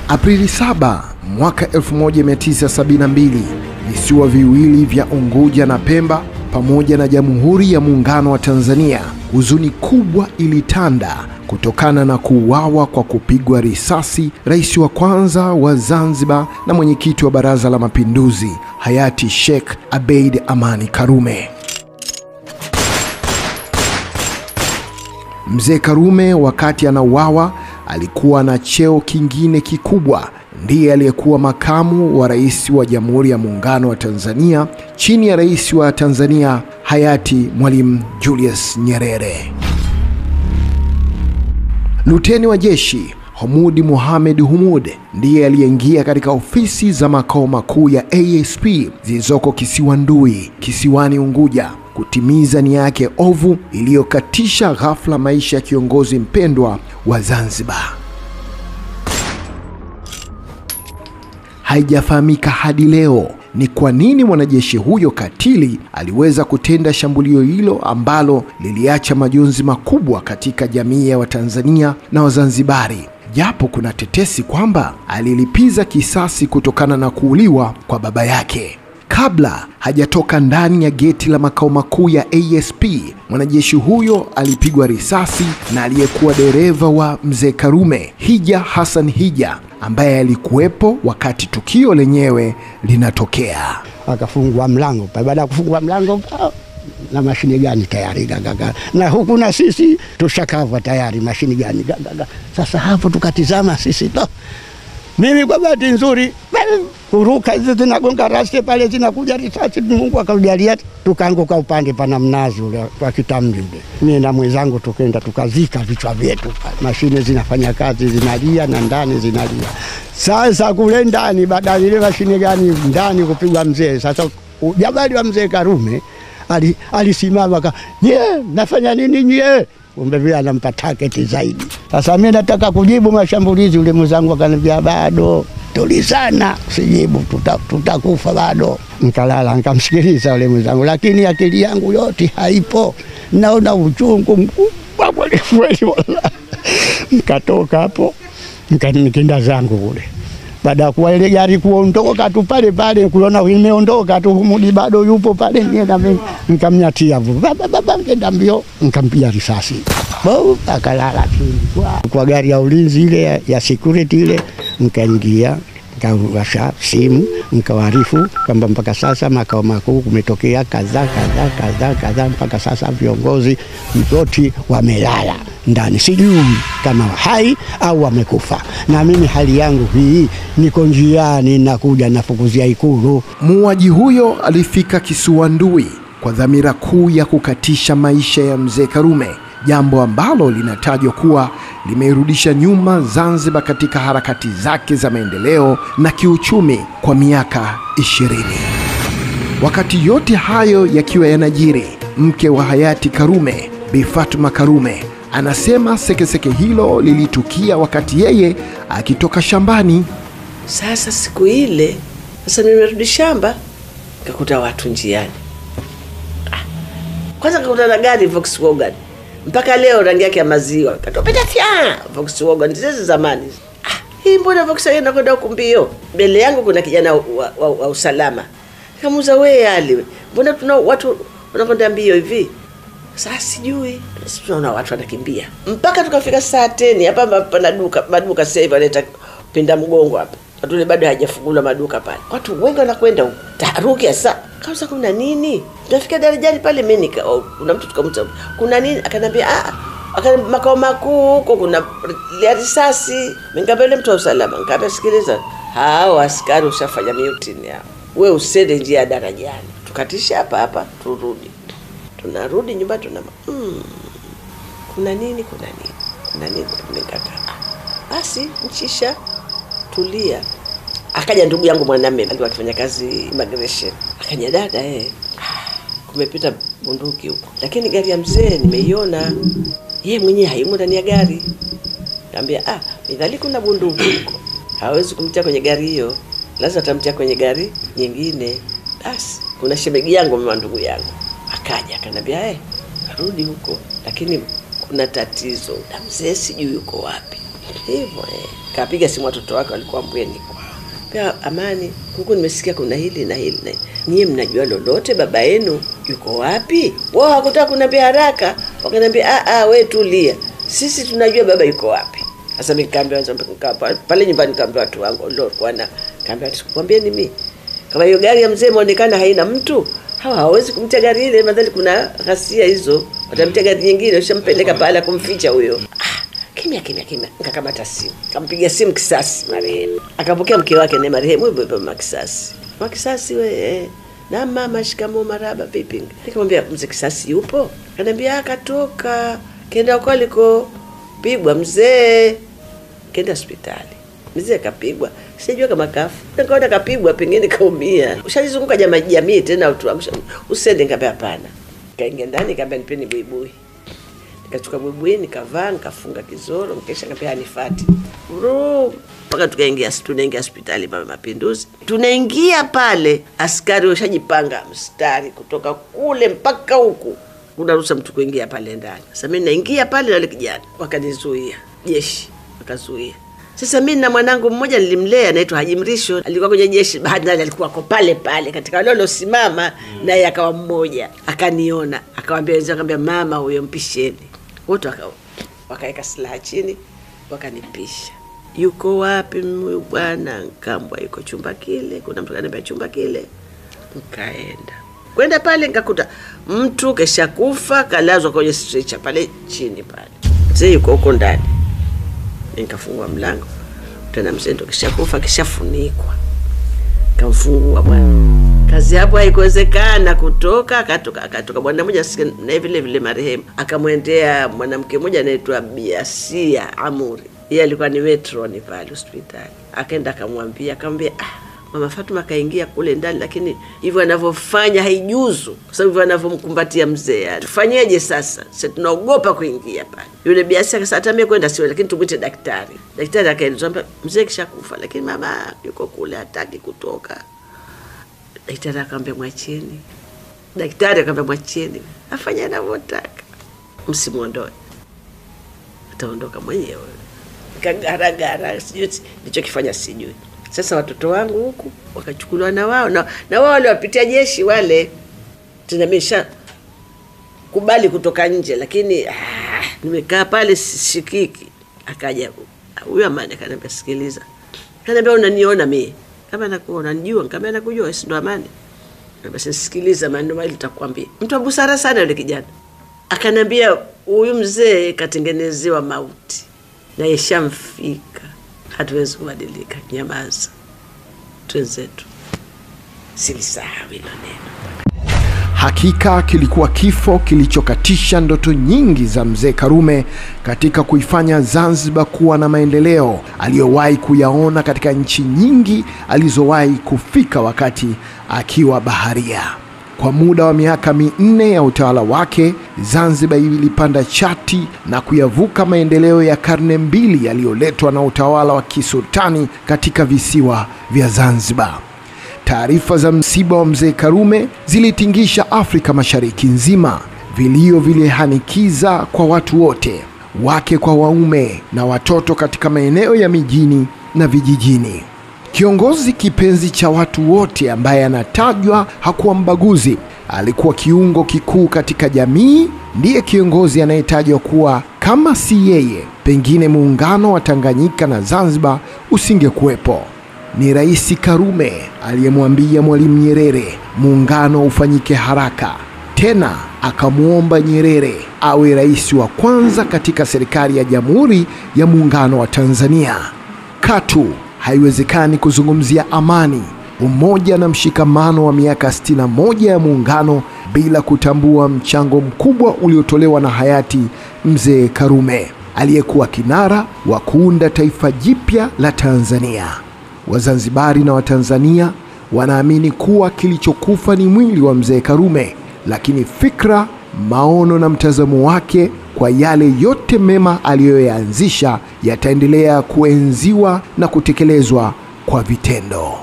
Aprili 7 mwaka 1972, visiwa viwili vya Unguja na Pemba pamoja na Jamhuri ya Muungano wa Tanzania, huzuni kubwa ilitanda kutokana na kuuawa kwa kupigwa risasi rais wa kwanza wa Zanzibar na mwenyekiti wa Baraza la Mapinduzi hayati Sheikh Abeid Amani Karume. Mzee Karume wakati anauawa alikuwa na cheo kingine kikubwa. Ndiye aliyekuwa makamu wa rais wa Jamhuri ya Muungano wa Tanzania chini ya rais wa Tanzania hayati Mwalimu Julius Nyerere. Luteni wa jeshi Humudi Mohamed Humud ndiye aliyeingia katika ofisi za makao makuu ya ASP zilizoko kisiwa Ndui, kisiwani Unguja, kutimiza nia yake ovu iliyokatisha ghafla maisha ya kiongozi mpendwa wa Zanzibar. Haijafahamika hadi leo ni kwa nini mwanajeshi huyo katili aliweza kutenda shambulio hilo ambalo liliacha majonzi makubwa katika jamii ya Watanzania na Wazanzibari, japo kuna tetesi kwamba alilipiza kisasi kutokana na kuuliwa kwa baba yake. Kabla hajatoka ndani ya geti la makao makuu ya ASP, mwanajeshi huyo alipigwa risasi na aliyekuwa dereva wa mzee Karume, Hija Hassan Hija, ambaye alikuwepo wakati tukio lenyewe linatokea. Akafungua mlango, baada ya kufungua mlango na mashine gani tayari gaga, na huku na sisi tushakava tayari mashine gani gaga. Sasa hapo tukatizama sisi to, mimi kwa bahati nzuri kuruka hizo zinagonga rasi pale, zinakuja risasi, Mungu akajalia tukaanguka upande pana mnazi ule kwa kitambi ule. Mimi na mwenzangu tukaenda tukazika vichwa vyetu. Mashine zinafanya kazi, zinalia na ndani zinalia. Sasa kule ndani baada ile mashine gani ndani kupigwa mzee, sasa jabali wa mzee Karume alisimama nafanya nini nyie? Kumbe vile anampa target zaidi. Sasa mimi nataka kujibu mashambulizi, ule mwenzangu akaniambia bado tulizana, sijibu, tutakufa bado. Nikalala nikamsikiliza ule mwenzangu, lakini akili yangu yote haipo, naona uchungu mkubwa kweli wala. Nikatoka hapo nikaenda zangu kule. Baada ya kuwa ile gari kuondoka tu pale kuona imeondoka tu, Humudi bado yupo pale, nikamnyatia baba nenda mbio, nikampiga risasi. Akalala chini. Kwa gari ya ulinzi ile ya security ile nikaingia, nikawasha simu, nikawaarifu kwamba mpaka sasa makao makuu kumetokea kadha, mpaka sasa viongozi wote wamelala ndani, sijui kama hai au wamekufa, na mimi hali yangu hii niko njiani nakuja nafukuzia Ikulu. Muuaji huyo alifika kisiwa Ndui kwa dhamira kuu ya kukatisha maisha ya mzee Karume, jambo ambalo linatajwa kuwa limeirudisha nyuma Zanzibar katika harakati zake za maendeleo na kiuchumi kwa miaka 20. Wakati yote hayo yakiwa yanajiri, mke wa hayati Karume, Bi Fatuma Karume, anasema sekeseke hilo lilitukia wakati yeye akitoka shambani. Sasa siku ile, sasa nimerudi shamba, nikakuta watu njiani. Kwanza nikakuta na gari Volkswagen. Mpaka leo rangi yake ya maziwa. Katopita Volkswagen ndizo zamani. Hii mbona Volkswagen inakwenda huko mbio? Mbele yangu kuna kijana wa usalama. Nikamuuliza, wewe Ali, mbona tuna watu wanakwenda mbio hivi? Sasa sijui. Sisi tunaona watu wanakimbia. Mpaka tukafika saa 10 hapa pana maduka sasa hivi wanaleta pinda mgongo hapa. Watu bado hajafungula maduka pale. Watu wengi wanakwenda huko. Taharuki sasa. Kauza kuna nini? Tunafika darajani pale, mimi kuna mtu tukamta, kuna nini? Akaniambia makao makuu huko kuna risasi. Nikamwambia mtu wa usalama, nikamwambia sikiliza, hao askari ushafanya mutiny hao, wewe usende njia ya darajani, tukatisha hapa turudi. Tunarudi nyumbani tunama kuna nini nikakaa. Basi mchisha tulia. Akaja ndugu yangu mwanamume alikuwa akifanya kazi immigration. Akaja, dada kumepita bunduki huko, lakini gari ya mzee nimeiona, yeye mwenyewe haimo ndani ya gari. Nikamwambia midhali kuna bunduki huko, hawezi kumtia kwenye gari hiyo, lazima atamtia kwenye gari nyingine. Basi kuna shemeji yangu mama ndugu yangu akaja akaniambia rudi huko, lakini kuna tatizo, na mzee sijui yuko wapi. Hivyo kapiga simu watoto wake walikuwa Mbweni kwao. Pia Amani, huko nimesikia kuna hili na hili na hili. Nyie mnajua lolote, baba yenu yuko wapi? Wao hakutaka kuniambia haraka. Wakaniambia wewe tulia. Sisi tunajua baba yuko wapi. Sasa nikaambia pale nyumbani, nikaambia watu wangu ndio kwana, kaambia tukwambieni mimi. Kama hiyo gari ya mzee inaonekana haina mtu, hawawezi kumtia gari ile, madhali kuna ghasia hizo. Watamtia gari nyingine, ushampeleka pale kumficha huyo. Kimya. Nikakamata simu. Kampigia simu Kisasi marehemu. Akapokea mke wake na marehemu baba Kisasi. Kisasi wewe. Na mama, shikamoo, marhaba, vipi? Nikamwambia mzee Kisasi yupo? Akaniambia akatoka. Kenda huko aliko pigwa mzee. Kenda hospitali. Mzee kapigwa. Sijui kama kafu. Nikaona kapigwa pengine kaumia. Ushalizunguka jamii tena watu usende, nikamwambia hapana. Kaingia ndani, nikamwambia nipeni buibui. Nikachukua buibui, nikavaa, nikafunga kizoro, nikesha kapea anifati. Mpaka tunaingia hospitali Mama Mapinduzi. Tunaingia pale, askari washajipanga mstari kutoka kule mpaka huku. Unaruhusa mtu kuingia pale ndani. Sasa mimi naingia pale na wale kijana wakanizuia. Jeshi wakazuia. Sasa mimi na mwanangu mmoja nilimlea anaitwa Haji Mrisho, alikuwa kwenye jeshi, baada alikuwa pale katika wale waliosimama, naye akawa mmoja. Akaniona, akamwambia wenzake, akamwambia mama huyo mpisheni. Wote wakaeka silaha chini, wakanipisha. Yuko wapi bwana? Nkambwa yuko chumba kile. Kuna mtu ananiambia chumba kile. Nikaenda. Kwenda pale nikakuta mtu kesha kufa, kalazwa kwenye stretcher pale chini pale. Mzee yuko huko ndani. Nikafungua mlango. Tena mzee ndo kesha kufa, kishafunikwa. Kamfungua bwana. Kazi hapo haikuwezekana kutoka, akatoka bwana mmoja na vile marehemu. Akamwendea mwanamke mmoja anaitwa Biasia Amuri. Yeye alikuwa ni veteran pale hospitali. Akaenda akamwambia Mama Fatuma kaingia kule ndani, lakini hivyo anavyofanya haijuzu, kwa sababu hivyo anavyomkumbatia mzee. Tufanyeje sasa? Sasa tunaogopa kuingia pale. Yule Biasia akasema atamie kwenda siwe, lakini tumwite daktari. Daktari akaeleza mzee kishakufa, lakini mama yuko kule hataki kutoka. Daktari akamwambia mwacheni. Afanye anavyotaka. Msimuondoe. Ataondoka mwenyewe. Kagara sijui nilichokifanya sijui. Sasa watoto wangu huku wakachukuliwa na wao na wao wale wapitia jeshi wale. Tena nimesha kubali kutoka nje, lakini nimekaa pale shikiki. Akaja huyo Amani akaniambia sikiliza. Akaniambia unaniona mimi? Kama nakuona unanijua, kama nakujua si ndo Amani. Basi sikiliza maneno mali nitakwambia. Mtu wa busara sana yule kijana. Akaniambia huyu mzee katengenezewa mauti na yeshamfika. Hatuwezi kubadilika, nyamaza. Twenzetu. Silisahau hilo neno. Hakika kilikuwa kifo kilichokatisha ndoto nyingi za mzee Karume katika kuifanya Zanzibar kuwa na maendeleo aliyowahi kuyaona katika nchi nyingi alizowahi kufika wakati akiwa baharia. Kwa muda wa miaka 4 ya utawala wake, Zanzibar ilipanda chati na kuyavuka maendeleo ya karne 2 yaliyoletwa na utawala wa kisultani katika visiwa vya Zanzibar. Taarifa za msiba wa mzee Karume zilitingisha Afrika Mashariki nzima. Vilio vilihanikiza kwa watu wote, wake kwa waume na watoto katika maeneo ya mijini na vijijini. Kiongozi kipenzi cha watu wote ambaye anatajwa hakuwa mbaguzi, alikuwa kiungo kikuu katika jamii. Ndiye kiongozi anayetajwa kuwa kama si yeye, pengine muungano wa Tanganyika na Zanzibar usingekuwepo. Ni Rais Karume aliyemwambia Mwalimu Nyerere muungano ufanyike haraka. Tena akamuomba Nyerere awe rais wa kwanza katika serikali ya Jamhuri ya Muungano wa Tanzania. Katu haiwezekani kuzungumzia amani, umoja na mshikamano wa miaka 61 ya muungano bila kutambua mchango mkubwa uliotolewa na hayati mzee Karume, aliyekuwa kinara wa kuunda taifa jipya la Tanzania. Wazanzibari na Watanzania wanaamini kuwa kilichokufa ni mwili wa mzee Karume, lakini fikra, maono na mtazamo wake kwa yale yote mema aliyoyaanzisha yataendelea kuenziwa na kutekelezwa kwa vitendo.